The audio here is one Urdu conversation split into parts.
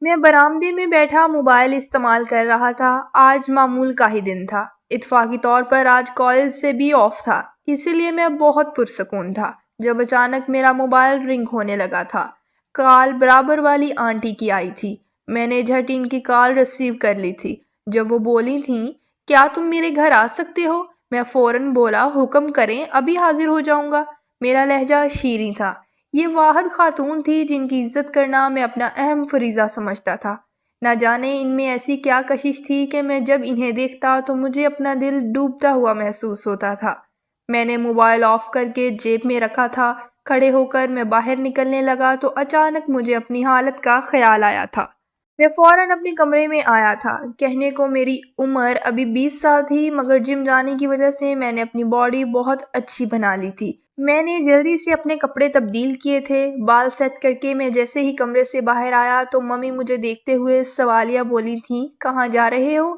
میں برآمدے میں بیٹھا موبائل استعمال کر رہا تھا۔ آج معمول کا ہی دن تھا۔ اتفاقی طور پر آج کالج سے بھی آف تھا، اسی لیے میں بہت پرسکون تھا جب اچانک میرا موبائل رنگ ہونے لگا تھا۔ کال برابر والی آنٹی کی آئی تھی۔ میں نے جھٹ ان کی کال ریسیو کر لی تھی۔ جب وہ بولی تھیں کیا تم میرے گھر آ سکتے ہو، میں فوراً بولا حکم کریں، ابھی حاضر ہو جاؤں گا۔ میرا لہجہ شیریں تھا۔ یہ واحد خاتون تھی جن کی عزت کرنا میں اپنا اہم فریضہ سمجھتا تھا۔ نہ جانے ان میں ایسی کیا کشش تھی کہ میں جب انہیں دیکھتا تو مجھے اپنا دل ڈوبتا ہوا محسوس ہوتا تھا۔ میں نے موبائل آف کر کے جیب میں رکھا تھا۔ کھڑے ہو کر میں باہر نکلنے لگا تو اچانک مجھے اپنی حالت کا خیال آیا تھا۔ میں فوراً اپنے کمرے میں آیا تھا۔ کہنے کو میری عمر ابھی 20 سال تھی، مگر جم جانے کی وجہ سے میں نے اپنی باڈی بہت اچھی بنا لی تھی۔ میں نے جلدی سے اپنے کپڑے تبدیل کیے تھے۔ بال سیٹ کر کے میں جیسے ہی کمرے سے باہر آیا تو ممی مجھے دیکھتے ہوئے سوالیہ بولی تھیں کہاں جا رہے ہو؟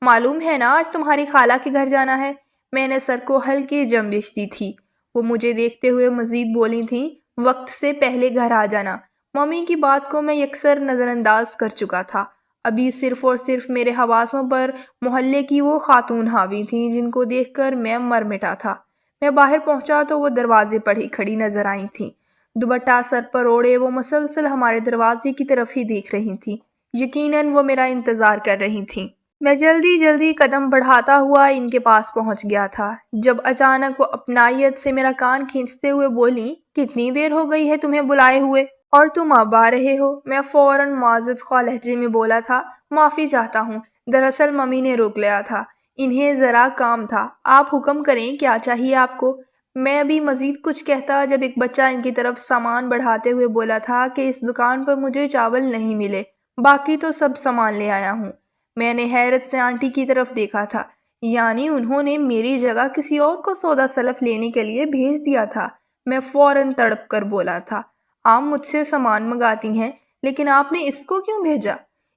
معلوم ہے نا آج تمہاری خالہ کے گھر جانا ہے۔ میں نے سر کو ہلکی جنبش دی تھی۔ وہ مجھے دیکھتے ہوئے مزید بولی تھیں وقت سے پہلے گھر آ جانا۔ ممی کی بات کو میں یکسر نظر انداز کر چکا تھا۔ ابھی صرف اور صرف میرے حواسوں پر محلے کی وہ خاتون حاوی تھیں جن کو دیکھ کر میں مر مٹا تھا۔ میں باہر پہنچا تو وہ دروازے پر ہی کھڑی نظر آئی تھیں۔ دوپٹہ سر پر اوڑھے وہ مسلسل ہمارے دروازے کی طرف ہی دیکھ رہی تھیں۔ یقیناً وہ میرا انتظار کر رہی تھیں۔ میں جلدی قدم بڑھاتا ہوا ان کے پاس پہنچ گیا تھا جب اچانک وہ اپنائیت سے میرا کان کھینچتے ہوئے بولی کتنی دیر ہو گئی ہے تمہیں بلائے ہوئے اور تم اب آ رہے ہو؟ میں فوراً معزز خواہ لہجے میں بولا تھا معافی چاہتا ہوں، دراصل ممی نے روک لیا تھا، انہیں ذرا کام تھا، آپ حکم کریں کیا چاہیے آپ کو؟ میں ابھی مزید کچھ کہتا جب ایک بچہ ان کی طرف سامان بڑھاتے ہوئے بولا تھا کہ اس دکان پر مجھے چاول نہیں ملے، باقی تو سب سامان لے آیا ہوں۔ میں نے حیرت سے آنٹی کی طرف دیکھا تھا، یعنی انہوں نے میری جگہ کسی اور کو سودا سلف لینے کے لیے بھیج دیا تھا۔ میں فوراً تڑپ کر بولا تھا آپ مجھ سے سامان منگاتی ہیں لیکن آپ نے اس کو کیوں بھیجا؟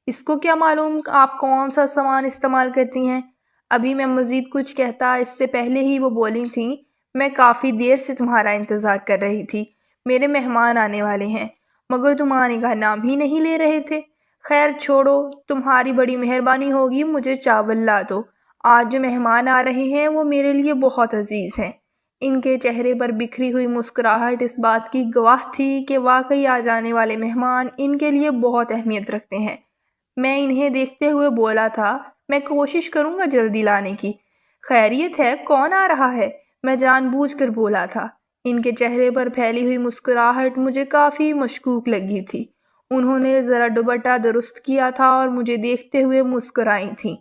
اس کو کیا معلوم آپ کون سا سامان استعمال کرتی ہیں؟ ابھی میں مزید کچھ کہتا اس سے پہلے ہی وہ بولی تھیں میں کافی دیر سے تمہارا انتظار کر رہی تھی، میرے مہمان آنے والے ہیں مگر تم آنے کا نام ہی نہیں لے رہے تھے۔ خیر چھوڑو، تمہاری بڑی مہربانی ہوگی، مجھے چاول لا دو، آج جو مہمان آ رہے ہیں وہ میرے لیے بہت عزیز ہیں۔ ان کے چہرے پر بکھری ہوئی مسکراہٹ اس بات کی گواہ تھی کہ واقعی آ جانے والے مہمان ان کے لیے بہت اہمیت رکھتے ہیں۔ میں انہیں دیکھتے ہوئے بولا تھا میں کوشش کروں گا جلدی لانے کی۔ خیریت ہے، کون آ رہا ہے؟ میں جان بوجھ کر بولا تھا۔ ان کے چہرے پر پھیلی ہوئی مسکراہٹ مجھے کافی مشکوک لگی تھی۔ انہوں نے ذرا دوپٹہ درست کیا تھا اور مجھے دیکھتے ہوئے مسکرائی تھیں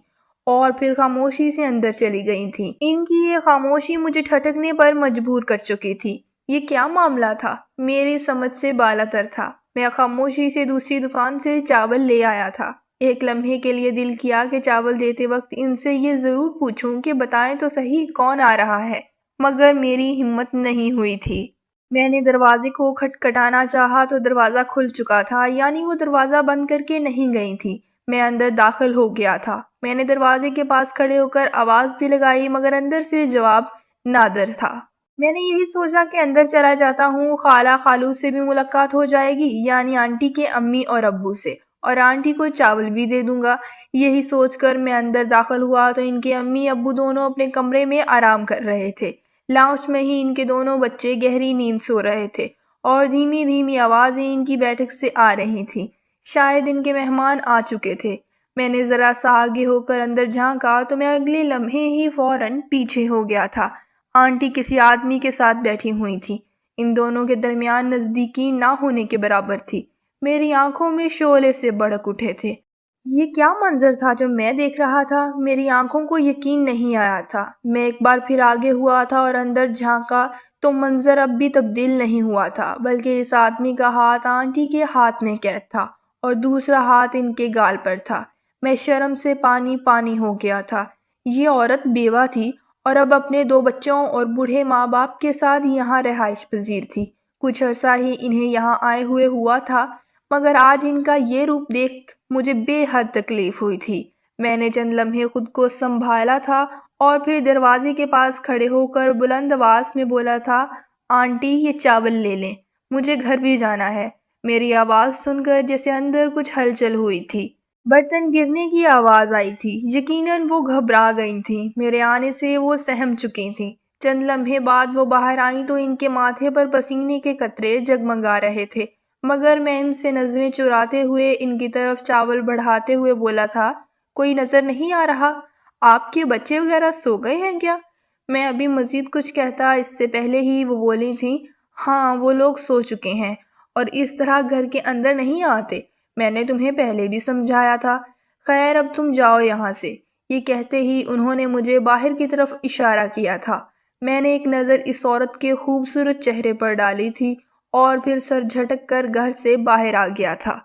اور پھر خاموشی سے اندر چلی گئی تھیں۔ ان کی یہ خاموشی مجھے ٹھٹکنے پر مجبور کر چکی تھی۔ یہ کیا معاملہ تھا؟ میری سمجھ سے بالاتر تھا۔ میں خاموشی سے دوسری دکان سے چاول لے آیا تھا۔ ایک لمحے کے لیے دل کیا کہ چاول دیتے وقت ان سے یہ ضرور پوچھوں کہ بتائیں تو صحیح کون آ رہا ہے، مگر میری ہمت نہیں ہوئی تھی۔ میں نے دروازے کو کھٹکھٹانا چاہا تو دروازہ کھل چکا تھا، یعنی وہ دروازہ بند کر کے نہیں گئی تھی۔ میں اندر داخل ہو گیا تھا۔ میں نے دروازے کے پاس کھڑے ہو کر آواز بھی لگائی مگر اندر سے جواب نادر تھا۔ میں نے یہی سوچا کہ اندر چلا جاتا ہوں، خالہ خالو سے بھی ملاقات ہو جائے گی، یعنی آنٹی کے امی اور ابو سے، اور آنٹی کو چاول بھی دے دوں گا۔ یہی سوچ کر میں اندر داخل ہوا تو ان کے امی ابو دونوں اپنے کمرے میں آرام کر رہے تھے۔ لاؤنج میں ہی ان کے دونوں بچے گہری نیند سو رہے تھے اور دھیمی دھیمی آوازیں ان کی بیٹھک سے آ رہی تھیں۔ شاید ان کے مہمان آ چکے تھے۔ میں نے ذرا سا آگے ہو کر اندر جھانکا تو میں اگلے لمحے ہی فوراً پیچھے ہو گیا تھا۔ آنٹی کسی آدمی کے ساتھ بیٹھی ہوئی تھی۔ ان دونوں کے درمیان نزدیکی نہ ہونے کے برابر تھی۔ میری آنکھوں میں شعلے سے بھڑک اٹھے تھے۔ یہ کیا منظر تھا جو میں دیکھ رہا تھا؟ میری آنکھوں کو یقین نہیں آیا تھا۔ میں ایک بار پھر آگے ہوا تھا اور اندر جھانکا تو منظر اب بھی تبدیل نہیں ہوا تھا، بلکہ اس آدمی کا ہاتھ آنٹی کے ہاتھ میں قید تھا اور دوسرا ہاتھ ان کے گال پر تھا۔ میں شرم سے پانی پانی ہو گیا تھا۔ یہ عورت بیوہ تھی اور اب اپنے 2 بچوں اور بوڑھے ماں باپ کے ساتھ یہاں رہائش پذیر تھی۔ کچھ عرصہ ہی انہیں یہاں آئے ہوئے ہوا تھا، مگر آج ان کا یہ روپ دیکھ مجھے بے حد تکلیف ہوئی تھی۔ میں نے چند لمحے خود کو سنبھالا تھا اور پھر دروازے کے پاس کھڑے ہو کر بلند آواز میں بولا تھا آنٹی یہ چاول لے لیں، مجھے گھر بھی جانا ہے۔ میری آواز سن کر جیسے اندر کچھ ہلچل ہوئی تھی۔ برتن گرنے کی آواز آئی تھی۔ یقیناً وہ گھبرا گئی تھیں۔ میرے آنے سے وہ سہم چکی تھیں۔ چند لمحے بعد وہ باہر آئیں تو ان کے ماتھے پر پسینے کے قطرے جگمگا رہے تھے، مگر میں ان سے نظریں چراتے ہوئے ان کی طرف چاول بڑھاتے ہوئے بولا تھا، کوئی نظر نہیں آ رہا؟ آپ کے بچے وغیرہ سو گئے ہیں کیا؟ میں ابھی مزید کچھ کہتا اس سے پہلے ہی وہ بولی تھیں، ہاں وہ لوگ سو چکے ہیں اور اس طرح گھر کے اندر نہیں آتے، میں نے تمہیں پہلے بھی سمجھایا تھا، خیر اب تم جاؤ یہاں سے۔ یہ کہتے ہی انہوں نے مجھے باہر کی طرف اشارہ کیا تھا۔ میں نے ایک نظر اس عورت کے خوبصورت چہرے پر ڈالی تھی اور پھر سر جھٹک کر گھر سے باہر آ گیا تھا۔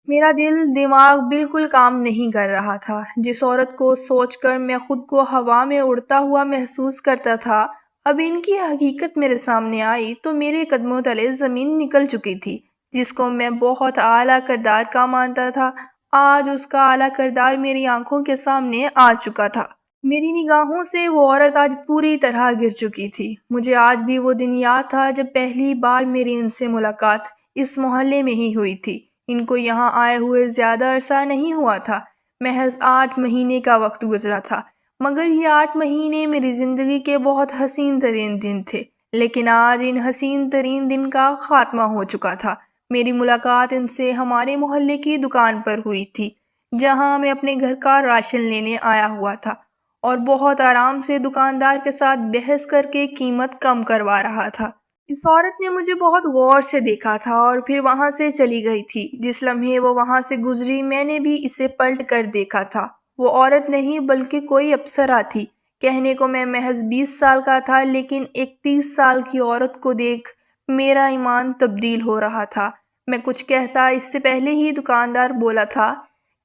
میرا دماغ بالکل کام نہیں کر رہا تھا۔ جس عورت کو سوچ کر میں خود کو ہوا میں اڑتا ہوا محسوس کرتا تھا، اب ان کی حقیقت میرے سامنے آئی تو میرے قدموں تلے زمین نکل چکی تھی۔ جس کو میں بہت اعلیٰ کردار کا مانتا تھا، آج اس کا اعلیٰ کردار میری آنکھوں کے سامنے آ چکا تھا۔ میری نگاہوں سے وہ عورت آج پوری طرح گر چکی تھی۔ مجھے آج بھی وہ دن یاد تھا جب پہلی بار میری ان سے ملاقات اس محلے میں ہی ہوئی تھی۔ ان کو یہاں آئے ہوئے زیادہ عرصہ نہیں ہوا تھا، محض 8 مہینے کا وقت گزرا تھا، مگر یہ 8 مہینے میری زندگی کے بہت حسین ترین دن تھے۔ لیکن آج ان حسین ترین دن کا خاتمہ ہو چکا تھا۔ میری ملاقات ان سے ہمارے محلے کی دکان پر ہوئی تھی، جہاں میں اپنے گھر کا راشن لینے آیا ہوا تھا اور بہت آرام سے دکاندار کے ساتھ بحث کر کے قیمت کم کروا رہا تھا۔ اس عورت نے مجھے بہت غور سے دیکھا تھا اور پھر وہاں سے چلی گئی تھی۔ جس لمحے وہ وہاں سے گزری میں نے بھی اسے پلٹ کر دیکھا تھا۔ وہ عورت نہیں بلکہ کوئی اپسرا تھی۔ کہنے کو میں محض 20 سال کا تھا، لیکن ایک 30 سال کی عورت کو دیکھ میرا ایمان تبدیل ہو رہا تھا۔ میں کچھ کہتا اس سے پہلے ہی دکاندار بولا تھا،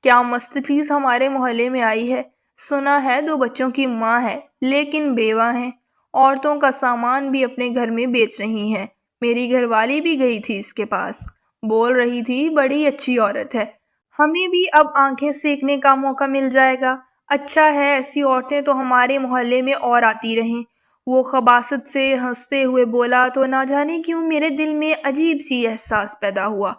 کیا مست چیز ہمارے محلے میں آئی ہے؟ سنا ہے 2 بچوں کی ماں ہے، لیکن بیوہ ہیں، عورتوں کا سامان بھی اپنے گھر میں بیچ رہی ہیں۔ میری گھر والی بھی گئی تھی اس کے پاس، بول رہی تھی بڑی اچھی عورت ہے، ہمیں بھی اب آنکھیں سیکنے کا موقع مل جائے گا، اچھا ہے ایسی عورتیں تو ہمارے محلے میں اور آتی رہیں۔ وہ خباثت سے ہنستے ہوئے بولا تو نہ جانے کیوں میرے دل میں عجیب سی احساس پیدا ہوا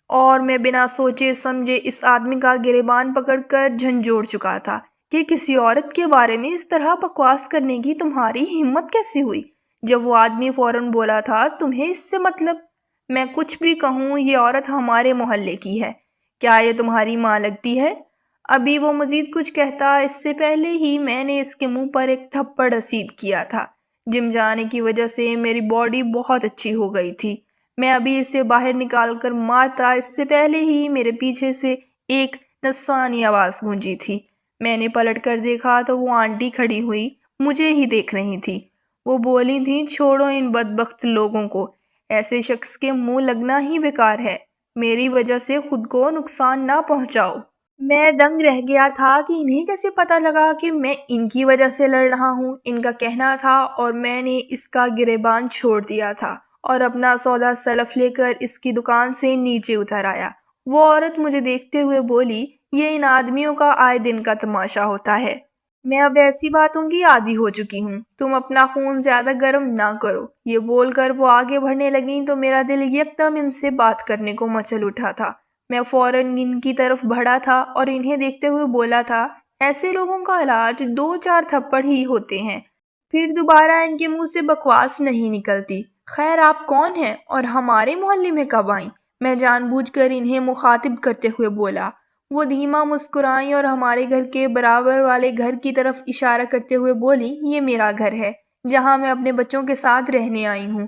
اور میں بنا سوچے سمجھے اس آدمی کا گریبان پکڑ کر جھنجھوڑ چکا تھا کہ کسی عورت کے بارے میں اس طرح بکواس کرنے کی تمہاری ہمت کیسے ہوئی؟ جب وہ آدمی فوراً بولا تھا، تمہیں اس سے مطلب؟ میں کچھ بھی کہوں، یہ عورت ہمارے محلے کی ہے، کیا یہ تمہاری ماں لگتی ہے؟ ابھی وہ مزید کچھ کہتا اس سے پہلے ہی میں نے اس کے منہ پر ایک تھپڑ رسید کیا تھا۔ جم جانے کی وجہ سے میری باڈی بہت اچھی ہو گئی تھی۔ میں ابھی اسے باہر نکال کر مارتا اس سے پہلے ہی میرے پیچھے سے ایک نسوانی آواز گونجی تھی۔ میں نے پلٹ کر دیکھا تو وہ آنٹی کھڑی ہوئی مجھے ہی دیکھ رہی تھی۔ وہ بولی تھیں، چھوڑو ان بدبخت لوگوں کو، ایسے شخص کے منہ لگنا ہی بیکار ہے، میری وجہ سے خود کو نقصان نہ پہنچاؤ۔ میں دنگ رہ گیا تھا کہ انہیں کیسے پتہ لگا کہ میں ان کی وجہ سے لڑ رہا ہوں۔ ان کا کہنا تھا اور میں نے اس کا گریبان چھوڑ دیا تھا اور اپنا سودا سلف لے کر اس کی دکان سے نیچے اتر آیا۔ وہ عورت مجھے دیکھتے ہوئے بولی، یہ ان آدمیوں کا آئے دن کا تماشا ہوتا ہے، میں اب ایسی باتوں کی عادی ہو چکی ہوں، تم اپنا خون زیادہ گرم نہ کرو۔ یہ بول کر وہ آگے بڑھنے لگیں تو میرا دل یکدم ان سے بات کرنے کو مچل اٹھا تھا۔ میں فوراً ان کی طرف بڑھا تھا اور انہیں دیکھتے ہوئے بولا تھا، ایسے لوگوں کا علاج 2-4 تھپڑ ہی ہوتے ہیں، پھر دوبارہ ان کے منہ سے بکواس نہیں نکلتی۔ خیر آپ کون ہیں اور ہمارے محلے میں کب آئیں؟ میں جان بوجھ کر انہیں مخاطب کرتے ہوئے بولا۔ وہ دھیما مسکرائیں اور ہمارے گھر کے برابر والے گھر کی طرف اشارہ کرتے ہوئے بولی، یہ میرا گھر ہے جہاں میں اپنے بچوں کے ساتھ رہنے آئی ہوں۔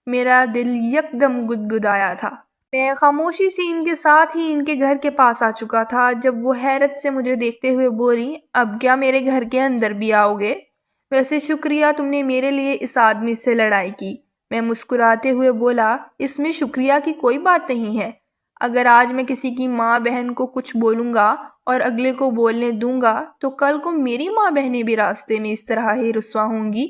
میرا دل یکدم گدگدایا تھا۔ میں خاموشی سے ان کے ساتھ ہی ان کے گھر کے پاس آ چکا تھا جب وہ حیرت سے مجھے دیکھتے ہوئے بولی، اب کیا میرے گھر کے اندر بھی آؤ گے؟ ویسے شکریہ تم نے میرے لیے اس آدمی سے لڑائی کی۔ میں مسکراتے ہوئے بولا، اس میں شکریہ کی کوئی بات نہیں ہے، اگر آج میں کسی کی ماں بہن کو کچھ بولوں گا اور اگلے کو بولنے دوں گا تو کل کو میری ماں بہنیں بھی راستے میں اس طرح ہی رسوا ہوں گی،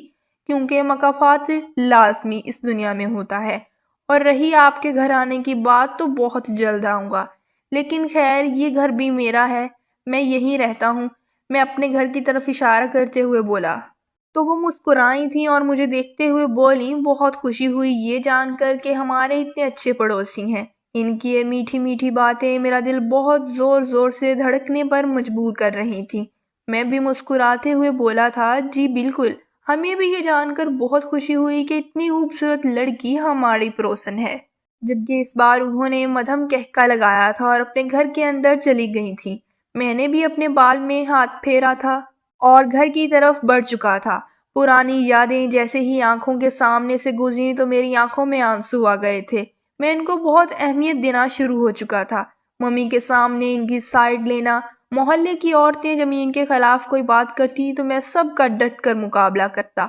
کیونکہ مکافات لازمی اس دنیا میں ہوتا ہے۔ اور رہی آپ کے گھر آنے کی بات تو بہت جلد آؤں گا، لیکن خیر یہ گھر بھی میرا ہے، میں یہیں رہتا ہوں۔ میں اپنے گھر کی طرف اشارہ کرتے ہوئے بولا تو وہ مسکرائی تھیں اور مجھے دیکھتے ہوئے بولی، بہت خوشی ہوئی یہ جان کر کہ ہمارے اتنے اچھے پڑوسی ہیں، ان کی یہ میٹھی میٹھی باتیں میرا دل بہت زور زور سے دھڑکنے پر مجبور کر رہی تھیں۔ میں بھی مسکراتے ہوئے بولا تھا، جی بالکل، ہمیں بھی یہ جان کر بہت خوشی ہوئی کہ اتنی خوبصورت لڑکی ہماری پڑوسن ہے۔ جبکہ اس بار انہوں نے مدھم کہکا لگایا تھا اور اپنے گھر کے اندر چلی گئی تھیں۔ میں نے بھی اپنے بال میں ہاتھ پھیرا تھا اور گھر کی طرف بڑھ چکا تھا۔ پرانی یادیں جیسے ہی آنکھوں کے سامنے سے گزری تو میری آنکھوں میں آنسو آ گئے تھے۔ میں ان کو بہت اہمیت دینا شروع ہو چکا تھا۔ ممی کے سامنے ان کی سائیڈ لینا، محلے کی عورتیں جب ان کے خلاف کوئی بات کرتی تو میں سب کا ڈٹ کر مقابلہ کرتا۔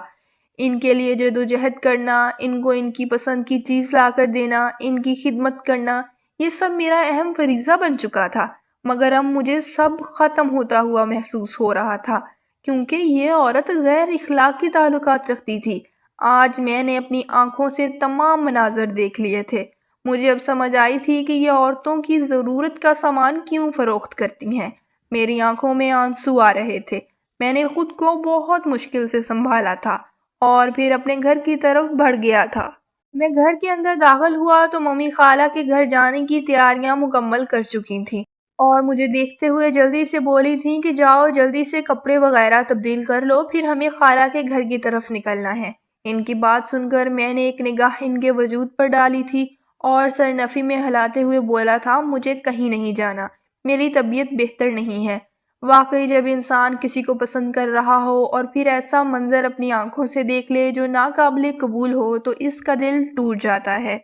ان کے لیے جدوجہد کرنا، ان کو ان کی پسند کی چیز لا کر دینا، ان کی خدمت کرنا، یہ سب میرا اہم فریضہ بن چکا تھا۔ مگر اب مجھے سب ختم ہوتا ہوا محسوس ہو رہا تھا، کیونکہ یہ عورت غیر اخلاقی تعلقات رکھتی تھی۔ آج میں نے اپنی آنکھوں سے تمام مناظر دیکھ لیے تھے۔ مجھے اب سمجھ آئی تھی کہ یہ عورتوں کی ضرورت کا سامان کیوں فروخت کرتی ہیں۔ میری آنکھوں میں آنسو آ رہے تھے۔ میں نے خود کو بہت مشکل سے سنبھالا تھا اور پھر اپنے گھر کی طرف بڑھ گیا تھا۔ میں گھر کے اندر داخل ہوا تو ممی خالہ کے گھر جانے کی تیاریاں مکمل کر چکی تھیں اور مجھے دیکھتے ہوئے جلدی سے بولی تھیں کہ جاؤ جلدی سے کپڑے وغیرہ تبدیل کر لو، پھر ہمیں خالہ کے گھر کی طرف نکلنا ہے۔ ان کی بات سن کر میں نے ایک نگاہ ان کے وجود پر ڈالی تھی اور سر نفی میں ہلاتے ہوئے بولا تھا، مجھے کہیں نہیں جانا، میری طبیعت بہتر نہیں ہے۔ واقعی جب انسان کسی کو پسند کر رہا ہو اور پھر ایسا منظر اپنی آنکھوں سے دیکھ لے جو ناقابل قبول ہو تو اس کا دل ٹوٹ جاتا ہے۔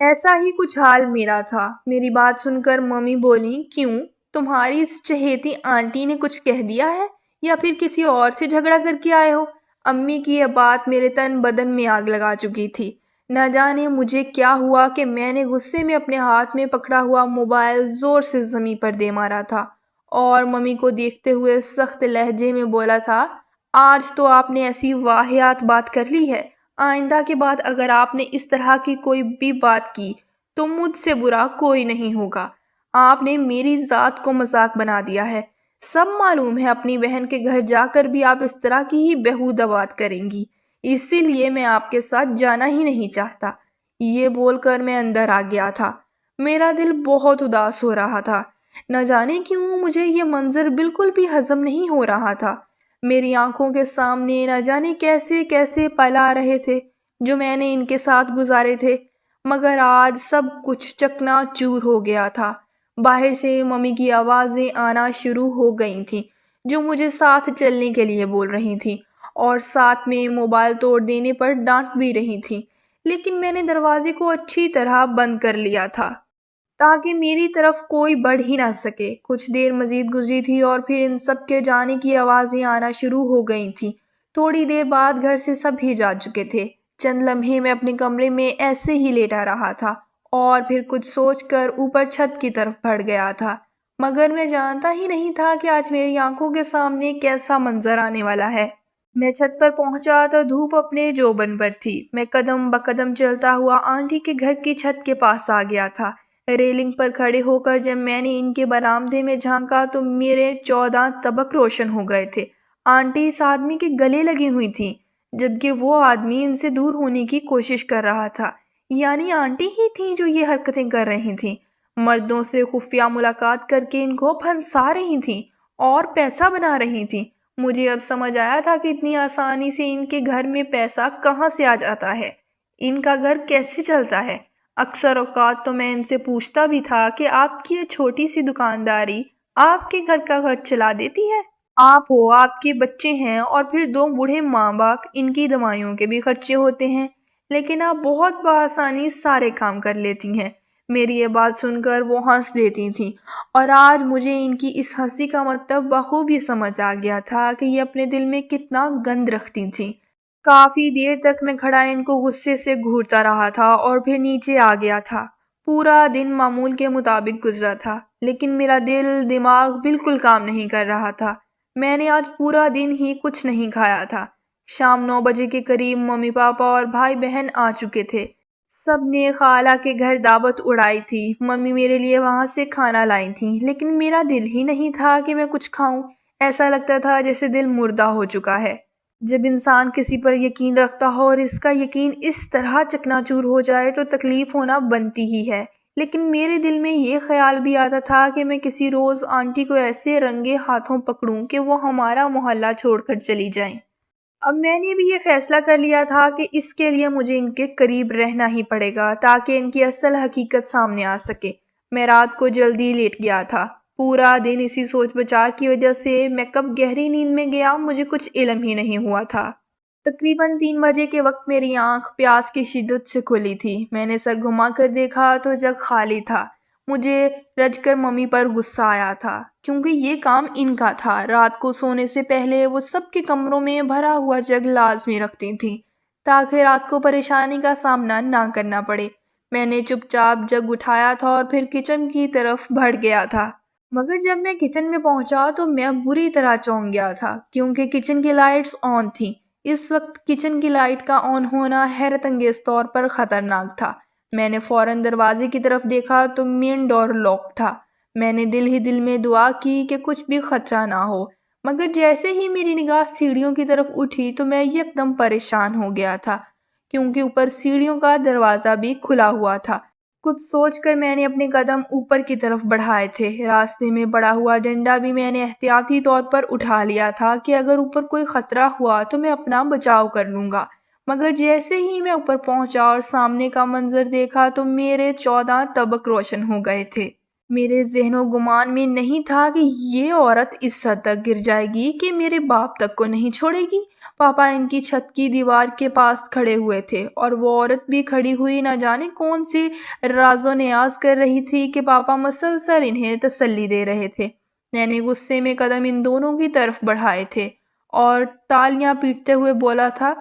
ایسا ہی کچھ حال میرا تھا۔ میری بات سن کر ممی بولی، کیوں؟ تمہاری اس چہیتی آنٹی نے کچھ کہہ دیا ہے یا پھر کسی اور سے جھگڑا کر کے آئے ہو؟ امی کی یہ بات میرے تن بدن میں آگ لگا چکی تھی۔ نہ جانے مجھے کیا ہوا کہ میں نے غصے میں اپنے ہاتھ میں پکڑا ہوا موبائل زور سے زمین پر دے مارا تھا اور ممی کو دیکھتے ہوئے سخت لہجے میں بولا تھا، آج تو آپ نے ایسی واہیات بات کر لی ہے، آئندہ کے بعد اگر آپ نے اس طرح کی کوئی بھی بات کی تو مجھ سے برا کوئی نہیں ہوگا۔ آپ نے میری ذات کو مذاق بنا دیا ہے۔ سب معلوم ہے اپنی بہن کے گھر جا کر بھی آپ اس طرح کی ہی بیہودہ بات کریں گی، اسی لیے میں آپ کے ساتھ جانا ہی نہیں چاہتا۔ یہ بول کر میں اندر آ گیا تھا۔ میرا دل بہت اداس ہو رہا تھا۔ نہ جانے کیوں مجھے یہ منظر بالکل بھی ہضم نہیں ہو رہا تھا۔ میری آنکھوں کے سامنے نہ جانے کیسے کیسے پل آ رہے تھے جو میں نے ان کے ساتھ گزارے تھے، مگر آج سب کچھ چکنا چور ہو گیا تھا۔ باہر سے ممی کی آوازیں آنا شروع ہو گئی تھیں جو مجھے ساتھ چلنے کے لیے بول رہی تھیں اور ساتھ میں موبائل توڑ دینے پر ڈانٹ بھی رہی تھیں، لیکن میں نے دروازے کو اچھی طرح بند کر لیا تھا تاکہ میری طرف کوئی بڑھ ہی نہ سکے۔ کچھ دیر مزید گزری تھی اور پھر ان سب کے جانے کی آوازیں آنا شروع ہو گئی تھیں۔ تھوڑی دیر بعد گھر سے سب ہی جا چکے تھے۔ چند لمحے میں اپنے کمرے میں ایسے ہی لیٹا رہا تھا اور پھر کچھ سوچ کر اوپر چھت کی طرف بڑھ گیا تھا، مگر میں جانتا ہی نہیں تھا کہ آج میری آنکھوں کے سامنے کیسا منظر آنے والا ہے۔ میں چھت پر پہنچا تو دھوپ اپنے جوبن پر تھی۔ میں قدم بقدم چلتا ہوا آنٹی کے گھر کی چھت کے پاس آ گیا تھا۔ ریلنگ پر کھڑے ہو کر جب میں نے ان کے برآمدے میں جھانکا تو میرے 14 طبق روشن ہو گئے تھے۔ آنٹی اس آدمی کے گلے لگی ہوئی تھیں جبکہ وہ آدمی ان سے دور ہونے کی کوشش کر رہا تھا، یعنی آنٹی ہی تھیں جو یہ حرکتیں کر رہی تھیں۔ مردوں سے خفیہ ملاقات کر کے ان کو پھنسا رہی تھیں اور پیسہ بنا رہی تھیں۔ مجھے اب سمجھ آیا تھا کہ اتنی آسانی سے ان کے گھر میں پیسہ کہاں سے آ جاتا ہے، ان کا گھر کیسے چلتا ہے۔ اکثر اوقات تو میں ان سے پوچھتا بھی تھا کہ آپ کی یہ چھوٹی سی دکانداری آپ کے گھر کا خرچ چلا دیتی ہے؟ آپ ہو، آپ کے بچے ہیں اور پھر 2 بوڑھے ماں باپ، ان کی دوائیوں کے بھی خرچے ہوتے ہیں، لیکن آپ بہت بآسانی سارے کام کر لیتی ہیں۔ میری یہ بات سن کر وہ ہنس دیتی تھیں اور آج مجھے ان کی اس ہنسی کا مطلب بخوبی سمجھ آ گیا تھا کہ یہ اپنے دل میں کتنا گند رکھتی تھیں۔ کافی دیر تک میں کھڑا ان کو غصے سے گھورتا رہا تھا اور پھر نیچے آ گیا تھا۔ پورا دن معمول کے مطابق گزرا تھا، لیکن میرا دل دماغ بالکل کام نہیں کر رہا تھا۔ میں نے آج پورا دن ہی کچھ نہیں کھایا تھا۔ شام 9 بجے کے قریب ممی پاپا اور بھائی بہن آ چکے تھے۔ سب نے خالہ کے گھر دعوت اڑائی تھی۔ ممی میرے لیے وہاں سے کھانا لائی تھیں، لیکن میرا دل ہی نہیں تھا کہ میں کچھ کھاؤں۔ ایسا لگتا تھا جیسے دل مردہ ہو چکا ہے۔ جب انسان کسی پر یقین رکھتا ہو اور اس کا یقین اس طرح چکنا چور ہو جائے تو تکلیف ہونا بنتی ہی ہے، لیکن میرے دل میں یہ خیال بھی آتا تھا کہ میں کسی روز آنٹی کو ایسے رنگے ہاتھوں پکڑوں کہ وہ ہمارا محلہ چھوڑ کر چلی جائیں۔ اب میں نے بھی یہ فیصلہ کر لیا تھا کہ اس کے لیے مجھے ان کے قریب رہنا ہی پڑے گا تاکہ ان کی اصل حقیقت سامنے آ سکے۔ میں رات کو جلدی لیٹ گیا تھا۔ پورا دن اسی سوچ بچار کی وجہ سے میں کب گہری نیند میں گیا مجھے کچھ علم ہی نہیں ہوا تھا۔ تقریباً 3 بجے کے وقت میری آنکھ پیاس کی شدت سے کھلی تھی۔ میں نے سر گھما کر دیکھا تو جگ خالی تھا۔ مجھے رج کر ممی پر غصہ آیا تھا کیونکہ یہ کام ان کا تھا۔ رات کو سونے سے پہلے وہ سب کے کمروں میں بھرا ہوا جگ لازمی رکھتی تھیں تاکہ رات کو پریشانی کا سامنا نہ کرنا پڑے۔ میں نے چپ چاپ جگ اٹھایا تھا اور پھر کچن کی طرف بڑھ گیا تھا، مگر جب میں کچن میں پہنچا تو میں بری طرح چونک گیا تھا کیونکہ کچن کی لائٹس آن تھیں۔ اس وقت کچن کی لائٹ کا آن ہونا حیرت انگیز طور پر خطرناک تھا۔ میں نے فوراً دروازے کی طرف دیکھا تو مین ڈور لاک تھا۔ میں نے دل ہی دل میں دعا کی کہ کچھ بھی خطرہ نہ ہو، مگر جیسے ہی میری نگاہ سیڑھیوں کی طرف اٹھی تو میں یکدم پریشان ہو گیا تھا کیونکہ اوپر سیڑھیوں کا دروازہ بھی کھلا ہوا تھا۔ کچھ سوچ کر میں نے اپنے قدم اوپر کی طرف بڑھائے تھے۔ راستے میں پڑا ہوا ڈنڈا بھی میں نے احتیاطی طور پر اٹھا لیا تھا کہ اگر اوپر کوئی خطرہ ہوا تو میں اپنا بچاؤ کر لوں گا۔ مگر جیسے ہی میں اوپر پہنچا اور سامنے کا منظر دیکھا تو میرے 14 طبق روشن ہو گئے تھے۔ میرے ذہن و گمان میں نہیں تھا کہ یہ عورت اس حد تک گر جائے گی کہ میرے باپ تک کو نہیں چھوڑے گی۔ پاپا ان کی چھت کی دیوار کے پاس کھڑے ہوئے تھے اور وہ عورت بھی کھڑی ہوئی نہ جانے کون سی راز و نیاز کر رہی تھی کہ پاپا مسلسل انہیں تسلی دے رہے تھے۔ میں نے غصے میں قدم ان دونوں کی طرف بڑھائے تھے اور تالیاں پیٹتے ہوئے بولا تھا،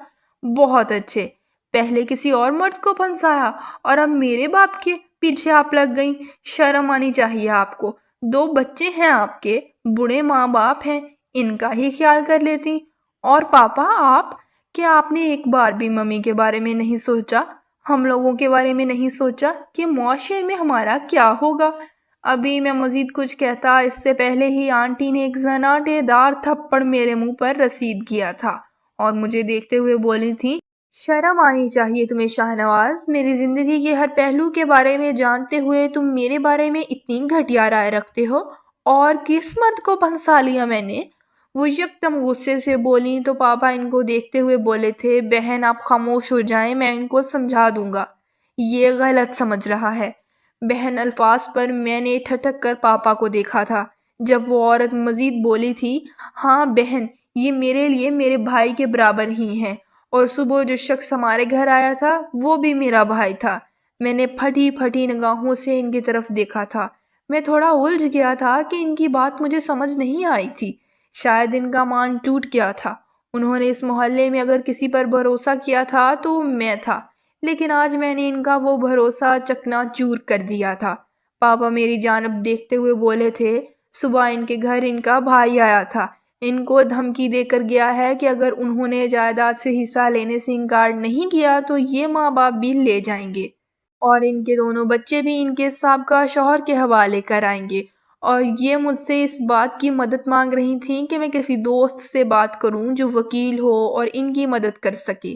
بہت اچھے، پہلے کسی اور مرد کو پھنسایا اور اب میرے باپ کے پیچھے آپ لگ گئیں۔ شرم آنی چاہیے آپ کو۔ 2 بچے ہیں آپ کے، بوڑھے ماں باپ ہیں، ان کا ہی خیال کر لیتی۔ اور پاپا آپ، کیا آپ نے ایک بار بھی ممی کے بارے میں نہیں سوچا، ہم لوگوں کے بارے میں نہیں سوچا کہ معاشرے میں ہمارا کیا ہوگا؟ ابھی میں مزید کچھ کہتا اس سے پہلے ہی آنٹی نے ایک زناٹے دار تھپڑ میرے منہ پر رسید کیا تھا اور مجھے دیکھتے ہوئے بولی تھی، شرم آنی چاہیے تمہیں شاہ نواز، میری زندگی کے ہر پہلو کے بارے میں جانتے ہوئے تم میرے بارے میں اتنی گھٹیا رائے رکھتے ہو۔ اور کس مرد کو پھنسا لیا میں نے؟ وہ یکدم غصے سے بولی تو پاپا ان کو دیکھتے ہوئے بولے تھے، بہن آپ خاموش ہو جائیں، میں ان کو سمجھا دوں گا، یہ غلط سمجھ رہا ہے۔ بہن الفاظ پر میں نے ٹھٹک کر پاپا کو دیکھا تھا۔ جب وہ عورت مزید بولی تھی، ہاں بہن، یہ میرے لیے میرے بھائی کے برابر ہی ہیں، اور صبح جو شخص ہمارے گھر آیا تھا وہ بھی میرا بھائی تھا۔ میں نے پھٹی پھٹی نگاہوں سے ان کی طرف دیکھا تھا۔ میں تھوڑا الجھ گیا تھا کہ ان کی بات مجھے سمجھ نہیں آئی تھی، شاید ان کا مان ٹوٹ گیا تھا۔ انہوں نے اس محلے میں اگر کسی پر بھروسہ کیا تھا تو وہ میں تھا، لیکن آج میں نے ان کا وہ بھروسہ چکنا چور کر دیا تھا۔ پاپا میری جانب دیکھتے ہوئے بولے تھے، صبح ان کے گھر ان کا بھائی آیا تھا، ان کو دھمکی دے کر گیا ہے کہ اگر انہوں نے جائیداد سے حصہ لینے سے انکار نہیں کیا تو یہ ماں باپ بھی لے جائیں گے اور ان کے دونوں بچے بھی ان کے سابقہ شوہر کے حوالے کرائیں گے۔ اور یہ مجھ سے اس بات کی مدد مانگ رہی تھیں کہ میں کسی دوست سے بات کروں جو وکیل ہو اور ان کی مدد کر سکے۔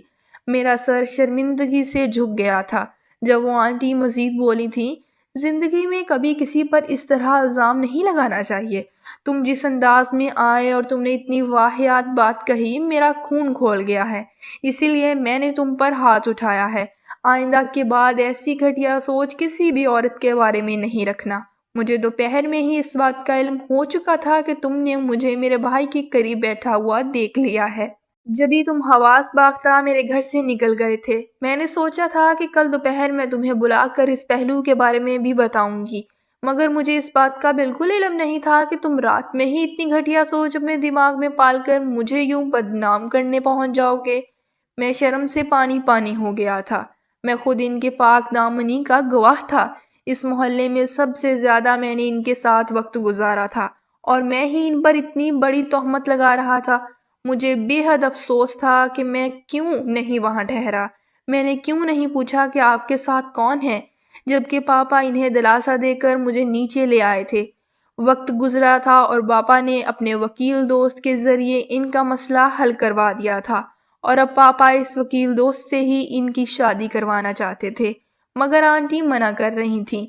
میرا سر شرمندگی سے جھک گیا تھا جب وہ آنٹی مزید بولی تھی، زندگی میں کبھی کسی پر اس طرح الزام نہیں لگانا چاہیے۔ تم جس انداز میں آئے اور تم نے اتنی واہیات بات کہی، میرا خون کھول گیا ہے، اسی لیے میں نے تم پر ہاتھ اٹھایا ہے۔ آئندہ کے بعد ایسی گھٹیا سوچ کسی بھی عورت کے بارے میں نہیں رکھنا۔ مجھے دوپہر میں ہی اس بات کا علم ہو چکا تھا کہ تم نے مجھے میرے بھائی کے قریب بیٹھا ہوا دیکھ لیا ہے، جبھی تم حواس باختہ میرے گھر سے نکل گئے تھے۔ میں نے سوچا تھا کہ کل دوپہر میں تمہیں بلا کر اس پہلو کے بارے میں بھی بتاؤں گی، مگر مجھے اس بات کا بالکل علم نہیں تھا کہ تم رات میں ہی اتنی گھٹیا سوچ اپنے دماغ میں پال کر مجھے یوں بدنام کرنے پہنچ جاؤ گے۔ میں شرم سے پانی پانی ہو گیا تھا۔ میں خود ان کے پاک دامنی کا گواہ تھا۔ اس محلے میں سب سے زیادہ میں نے ان کے ساتھ وقت گزارا تھا اور میں ہی ان پر اتنی بڑی تہمت لگا رہا تھا۔ مجھے بے حد افسوس تھا کہ میں کیوں نہیں وہاں ٹھہرا۔ میں نے کیوں نہیں پوچھا کہ آپ کے ساتھ کون ہے، جبکہ پاپا انہیں دلاسا دے کر مجھے نیچے لے آئے تھے۔ وقت گزرا تھا اور پاپا نے اپنے وکیل دوست کے ذریعے ان کا مسئلہ حل کروا دیا تھا، اور اب پاپا اس وکیل دوست سے ہی ان کی شادی کروانا چاہتے تھے، مگر آنٹی منع کر رہی تھیں۔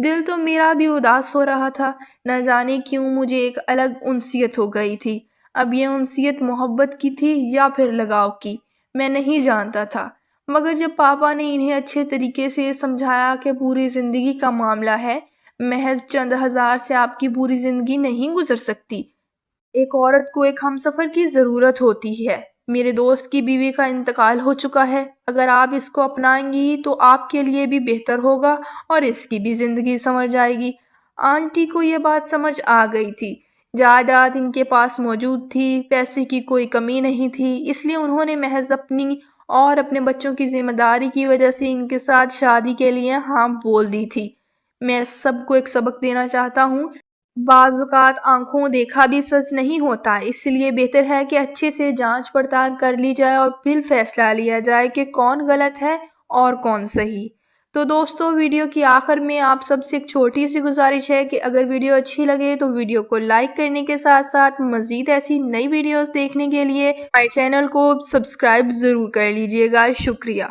دل تو میرا بھی اداس ہو رہا تھا، نہ جانے کیوں مجھے ایک الگ انسیت ہو گئی تھی۔ اب یہ انسیت محبت کی تھی یا پھر لگاؤ کی، میں نہیں جانتا تھا، مگر جب پاپا نے انہیں اچھے طریقے سے سمجھایا کہ پوری زندگی کا معاملہ ہے، محض چند ہزار سے آپ کی پوری زندگی نہیں گزر سکتی، ایک عورت کو ایک ہمسفر کی ضرورت ہوتی ہے۔ میرے دوست کی بیوی کا انتقال ہو چکا ہے، اگر آپ اس کو اپنائیں گی تو آپ کے لیے بھی بہتر ہوگا اور اس کی بھی زندگی سنور جائے گی۔ آنٹی کو یہ بات سمجھ آ گئی تھی، جائیداد ان کے پاس موجود تھی، پیسے کی کوئی کمی نہیں تھی، اس لیے انہوں نے محض اپنی اور اپنے بچوں کی ذمہ داری کی وجہ سے ان کے ساتھ شادی کے لیے ہاں بول دی تھی۔ میں سب کو ایک سبق دینا چاہتا ہوں، بعض اوقات آنکھوں دیکھا بھی سچ نہیں ہوتا، اس لیے بہتر ہے کہ اچھے سے جانچ پڑتال کر لی جائے اور پھر فیصلہ لیا جائے کہ کون غلط ہے اور کون صحیح۔ تو دوستو، ویڈیو کی آخر میں آپ سب سے ایک چھوٹی سی گزارش ہے کہ اگر ویڈیو اچھی لگے تو ویڈیو کو لائک کرنے کے ساتھ ساتھ مزید ایسی نئی ویڈیوز دیکھنے کے لیے ہمارے چینل کو سبسکرائب ضرور کر لیجئے گا۔ شکریہ۔